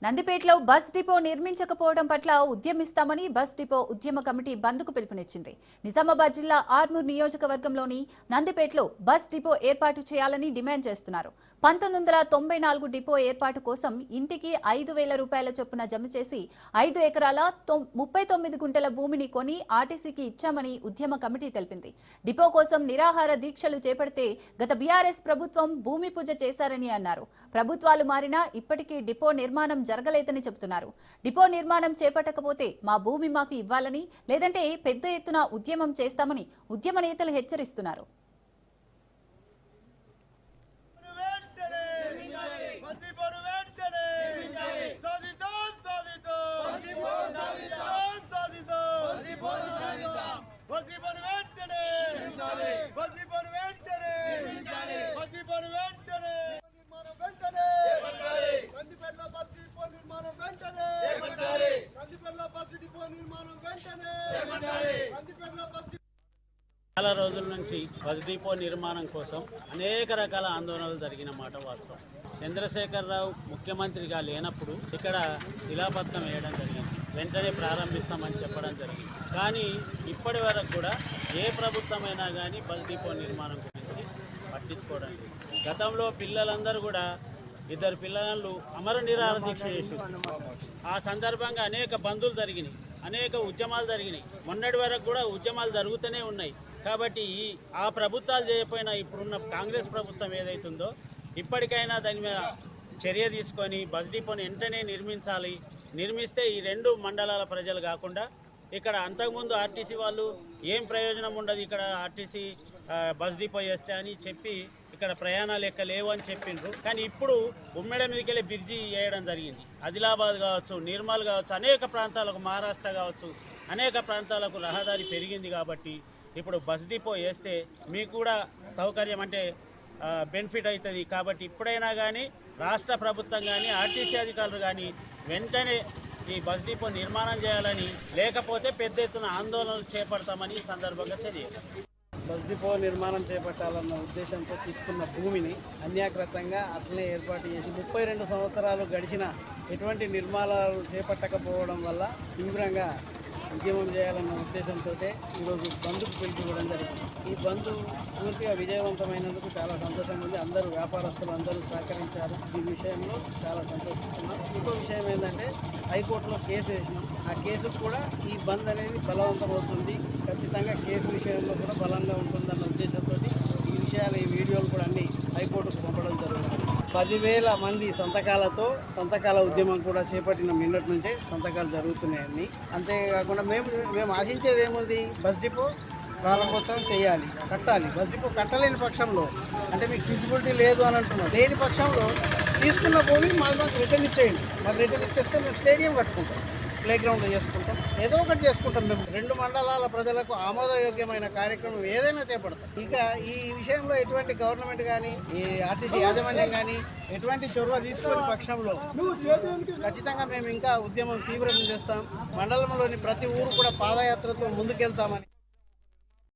నందిపేటలో bus depot నిర్మించకపోవడం పట్ల ఉద్యమిస్తామని bus depot ఉద్యమ committee బంద్కు పిలుపునిచ్చింది. నిజామాబాద్ జిల్లా ఆర్మూర్ నియోజకవర్గంలోని నందిపేటలో బస్ డిపో ఏర్పాటు చేయాలని డిమాండ్ చేస్తున్నారు. 1994 డిపో ఏర్పాటు కోసం ఇంటికి 5,000 రూపాయల చొప్పున జమ చేసి 5 ఎకరాల 39 గుంటల భూమిని కొని ఆర్టీసీకి ఇచ్చామని ఉద్యమ కమిటీ తెలిపింది. డిపో కోసం నిరాహార దీక్షలు చేపడితే గత బీఆర్ఎస్ ప్రభుత్వం భూమి పూజ చేశారని అన్నారు. ప్రభుత్వాలు మారినా ఇప్పటికీ డిపో నిర్మాణం జరగలేదని చెబుతున్నారు. డిపో నిర్మాణం చేపట్టకపోతే మా భూమి మాకు ఇవ్వాలని, లేదంటే పెద్ద ఎత్తున ఉద్యమం చేస్తామని ఉద్యమ నేతలు హెచ్చరిస్తున్నారు. చాలా రోజుల నుంచి బస్ డిపో నిర్మాణం కోసం అనేక రకాల ఆందోళనలు జరిగిన మాట వాస్తవం. చంద్రశేఖరరావు ముఖ్యమంత్రిగా లేనప్పుడు ఇక్కడ శిలాపథకం వేయడం జరిగింది, వెంటనే ప్రారంభిస్తామని చెప్పడం జరిగింది. కానీ ఇప్పటి వరకు కూడా ఏ ప్రభుత్వమైనా కానీ బస్ డిపో నిర్మాణం గురించి పట్టించుకోవడం లేదు. గతంలో పిల్లలందరూ కూడా 2 పిల్లలు అమర నిరాహార దీక్ష చేసి ఆ సందర్భంగా అనేక బంధులు జరిగినాయి, అనేక ఉద్యమాలు జరిగినాయి. మొన్నటి వరకు కూడా ఉద్యమాలు జరుగుతూనే ఉన్నాయి. కాబట్టి ఆ ప్రభుత్వాలు చేయకపోయినా ఇప్పుడున్న కాంగ్రెస్ ప్రభుత్వం ఏదైతుందో ఇప్పటికైనా దాని మీద చర్య తీసుకొని బస్ డిపోని వెంటనే నిర్మించాలి. నిర్మిస్తే ఈ 2 మండలాల ప్రజలు కాకుండా ఇక్కడ అంతకుముందు ఆర్టీసీ వాళ్ళు ఏం ప్రయోజనం ఉండదు, ఇక్కడ ఆర్టీసీ బస్ డిపో చేస్తే అని చెప్పి ఇక్కడ ప్రయాణాలు ఎక్క లేవు అని చెప్పిండ్రు. కానీ ఇప్పుడు ఉమ్మెడ మీదకి వెళ్ళి బ్రిడ్జి వేయడం జరిగింది. ఆదిలాబాద్ కావచ్చు, నిర్మల్ కావచ్చు, అనేక ప్రాంతాలకు, మహారాష్ట్ర కావచ్చు, అనేక ప్రాంతాలకు రహదారి పెరిగింది. కాబట్టి ఇప్పుడు బస్ డిపో వేస్తే మీకు కూడా సౌకర్యం, అంటే బెనిఫిట్ అవుతుంది. కాబట్టి ఇప్పుడైనా కానీ రాష్ట్ర ప్రభుత్వం కానీ ఆర్టీసీ అధికారులు కానీ వెంటనే ఈ బస్ డిపో నిర్మాణం చేయాలని, లేకపోతే పెద్ద ఎత్తున ఆందోళనలు చేపడతామని ఈ సందర్భంగా తెలియదు. బస్ డిపో నిర్మాణం చేపట్టాలన్న ఉద్దేశంతో తీసుకున్న భూమిని అన్యాకృతంగా అట్లనే ఏర్పాటు చేసి 32 సంవత్సరాలు గడిచిన ఎటువంటి నిర్మాణాలు చేపట్టకపోవడం వల్ల తీవ్రంగా ఉద్యమం చేయాలన్న ఉద్దేశంతో ఈరోజు బంద్కు పిలుపుకోవడం జరిగింది. ఈ బంద్ పూర్తిగా విజయవంతమైనందుకు చాలా సంతోషంగా ఉంది. అందరూ వ్యాపారస్తులు అందరూ సహకరించారు. ఈ విషయంలో చాలా సంతోషిస్తున్నాం. ఇంకో విషయం ఏంటంటే హైకోర్టులో కేసు వేసినాం. ఆ కేసుకు కూడా ఈ బంద్ అనేది బలవంతమవుతుంది. ఖచ్చితంగా కేసు విషయంలో కూడా బలంగా ఉంటుందన్న ఉద్దేశంతో ఈ విషయాలు, ఈ వీడియోలు కూడా అన్ని హైకోర్టుకు పంపడం జరుగుతుంది. 10,000 మంది సంతకాల ఉద్యమం కూడా చేపట్టిన నిన్నటి నుంచే సంతకాలు జరుగుతున్నాయని. అంతేకాకుండా మేము ఆశించేది ఏముంది, బస్ డిపో ప్రారంభోత్సవం చేయాలి, కట్టాలి. బస్ డిపో కట్టలేని పక్షంలో, అంటే మీకు ఫిజిబిలిటీ లేదు అని అంటున్నాం, లేని పక్షంలో తీసుకున్న భూమి మాకు రిటర్న్ ఇచ్చేయండి. మాకు రిటర్న్ ఇచ్చేస్తే మేము స్టేడియం కట్టుకుంటాం, ప్లే గ్రౌండ్ చేసుకుంటాం, ఏదో ఒకటి చేసుకుంటాం. మేము 2 మండలాల ప్రజలకు ఆమోదయోగ్యమైన కార్యక్రమం ఏదైనా చేపడతాం. ఇక ఈ విషయంలో ఎటువంటి గవర్నమెంట్ కానీ, ఈ ఆర్టీసీ యాజమాన్యం కానీ ఎటువంటి చొరవ తీసుకునే పక్షంలో ఖచ్చితంగా మేము ఇంకా ఉద్యమం తీవ్రం చేస్తాం. మండలంలోని ప్రతి ఊరు కూడా పాదయాత్రతో ముందుకెళ్తామని